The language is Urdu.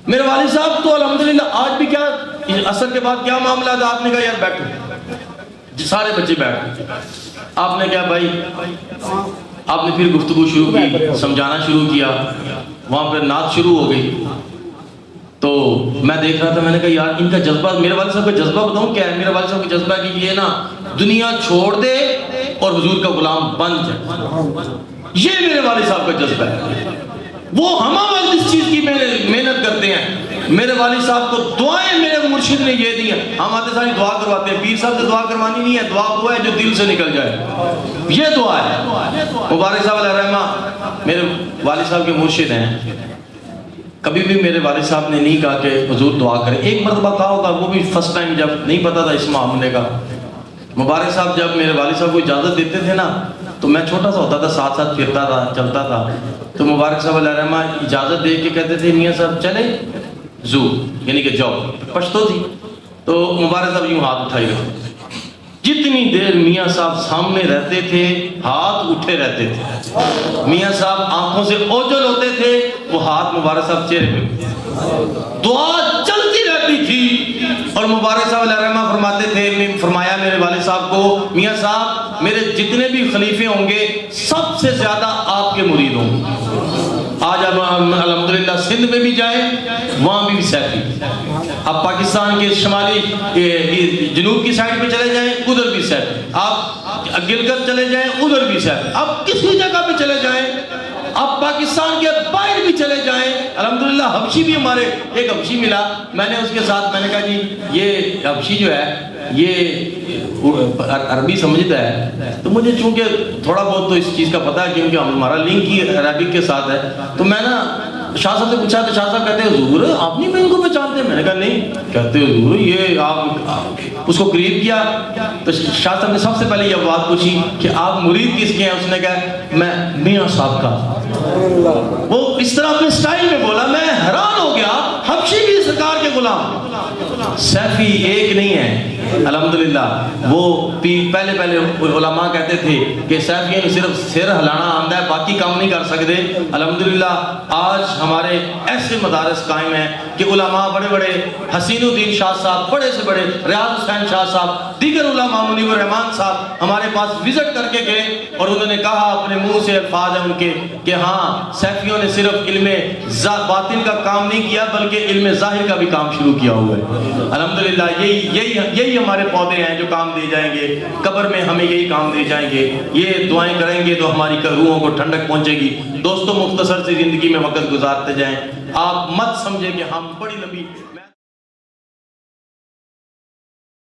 میرے والد صاحب تو الحمدللہ آج بھی کیا عصر کے بعد کیا معاملہ تھا، آپ نے کہا یار بیٹھو، سارے بچے بیٹھ، آپ نے کہا بھائی، آپ نے پھر گفتگو شروع کی، سمجھانا شروع کیا، وہاں پہ نعت شروع ہو گئی. تو میں دیکھ رہا تھا، میں نے کہا یار ان کا جذبہ، میرے والد صاحب کا جذبہ بتاؤں کیا ہے؟ میرے والد صاحب کا جذبہ ہے کہ یہ نا دنیا چھوڑ دے اور حضور کا غلام بن جائے. یہ میرے والد صاحب کا جذبہ ہے. وہ ہم وقت اس چیز کی محنت کرتے ہیں. میرے والد صاحب کو دعائیں میرے مرشد نے یہ دی ہیں. ہم آتے ساری دعا کرواتے ہیں، پیر صاحب سے دعا کروانی نہیں ہے، دعا وہ ہے جو دل سے نکل جائے، یہ دعا ہے. مبارک صاحب علیہ الرحمہ میرے والد صاحب کے مرشد ہیں. کبھی بھی میرے والد صاحب نے نہیں کہا کہ حضور دعا کریں. ایک مرتبہ کہا ہوگا، وہ بھی فرسٹ ٹائم جب نہیں پتا تھا اس معاملے کا. مبارک صاحب جب میرے والد صاحب کو اجازت دیتے تھے نا، تو میں چھوٹا سا ہوتا تھا، ساتھ ساتھ پھرتا تھا، چلتا تھا. تو مبارک صاحب علیہ الرحمہ اجازت دے کے کہتے تھے میاں صاحب چلے زو، یعنی کہ جاؤ. پشتو تھی تو مبارک صاحب یوں ہاتھ اٹھائی رہتے. جتنی دیر میاں صاحب سامنے رہتے تھے ہاتھ اٹھے رہتے تھے. میاں صاحب آنکھوں سے اوجھل ہوتے تھے، وہ ہاتھ مبارک صاحب چہرے پہ، دعا چلتی رہتی تھی. اور مبارک صاحب علیہ الرحمہ فرماتے تھے، فرمایا میرے والد صاحب کو، میاں صاحب میرے جتنے بھی خلیفے ہوں گے سب سے زیادہ آپ کے مرید ہوں گے. آج ہم الحمدللہ سندھ میں بھی جائیں وہاں بھی سیفی. اب پاکستان کے شمالی جنوب کی سائڈ پہ چلے جائیں ادھر بھی سیفی. آپ گلگت چلے جائیں ادھر بھی سیفی. اب کسی جگہ پہ چلے جائیں، اب پاکستان کے باہر بھی چلے جائیں الحمدللہ. حبشی بھی ہمارے ایک حبشی ملا، میں نے اس کے ساتھ میں نے کہا جی یہ حبشی جو ہے یہ عربی سمجھتا ہے. تو مجھے چونکہ تھوڑا بہت تو اس چیز کا پتہ ہے کیونکہ ہمارا لنک ہی عربک کے ساتھ ہے. تو میں نا شاہ صاحب سے پوچھا تو شاہ صاحب کہتے ہیں حضور آپ نہیں میں ان کو پہچانتے؟ میں نے کہا نہیں. کہتے حضور یہ آپ اس کو قریب کیا. تو شاہ صاحب نے سب سے پہلے یہ بات پوچھی کہ آپ مرید کس کے ہیں؟ اس نے کہا میں میاں صاحب کا. وہ اس طرح اپنے سٹائل میں بولا، میں حیران ہو گیا. حبشی بھی سرکار کے غلام. سیفی ایک نہیں ہے الحمدللہ. وہ پہلے علماء کہتے تھے کہ سیفیوں نے صرف سر ہلانا آندہ ہے، باقی کام نہیں کر سکتے. الحمدللہ آج ہمارے ایسے مدارس قائم ہیں کہ علماء بڑے بڑے حسین الدین شاہ صاحب، بڑے سے بڑے ریاض حسین شاہ صاحب، دیگر علماء منیب الرحمان صاحب ہمارے پاس وزٹ کر کے گئے اور انہوں نے کہا، اپنے منہ سے الفاظ ہیں ان کے کہ ہاں سیفیوں نے صرف علم باطن کا کام نہیں کیا بلکہ علم ظاہر کا بھی کام شروع کیا ہوا ہے. الحمدللہ یہی ہمارے پودے ہیں جو کام دے جائیں گے. قبر میں ہمیں یہی کام دے جائیں گے. یہ دعائیں کریں گے تو ہماری روحوں کو ٹھنڈک پہنچے گی. دوستوں مختصر سی زندگی میں وقت گزارتے جائیں. آپ مت سمجھیں کہ ہم بڑی لمبی